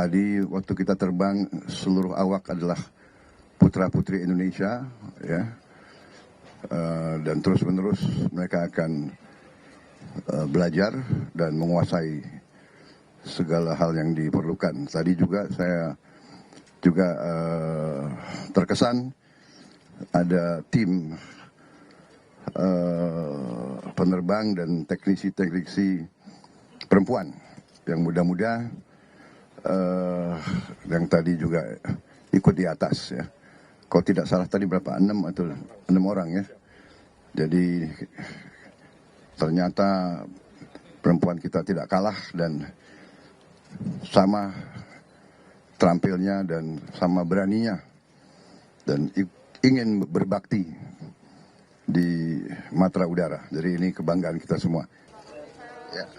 Tadi waktu kita terbang, seluruh awak adalah putra-putri Indonesia, ya, dan terus-menerus mereka akan belajar dan menguasai segala hal yang diperlukan. Tadi juga saya terkesan ada tim penerbang dan teknisi-teknisi perempuan yang muda-muda yang tadi juga ikut di atas, ya. Kalau tidak salah tadi berapa? 6 orang, ya. Jadi ternyata perempuan kita tidak kalah dan sama terampilnya dan sama beraninya dan ingin berbakti di matra udara. Jadi ini kebanggaan kita semua. Ya.